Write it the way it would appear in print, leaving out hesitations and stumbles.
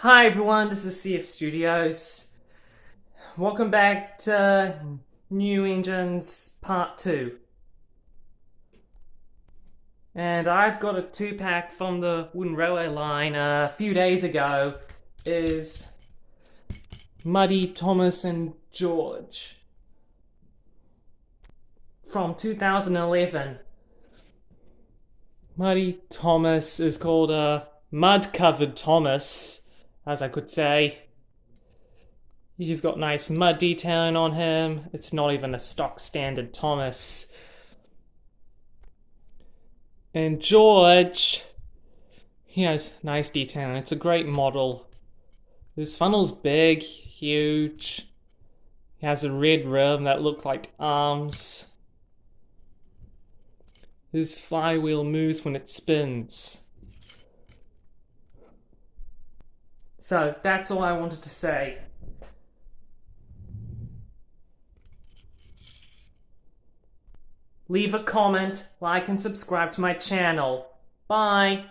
Hi everyone, this is CF Studios. Welcome back to New Engines Part 2. And I've got a 2-pack from the Wooden Railway line a few days ago. Is Muddy, Thomas and George from 2011. Muddy Thomas is called Mud-Covered Thomas, as I could say. He's got nice mud detailing on him. It's not even a stock standard Thomas. And George, he has nice detailing. It's a great model. His funnel's big, huge. He has a red rim that look like arms. His flywheel moves when it spins. So that's all I wanted to say. Leave a comment, like and subscribe to my channel. Bye!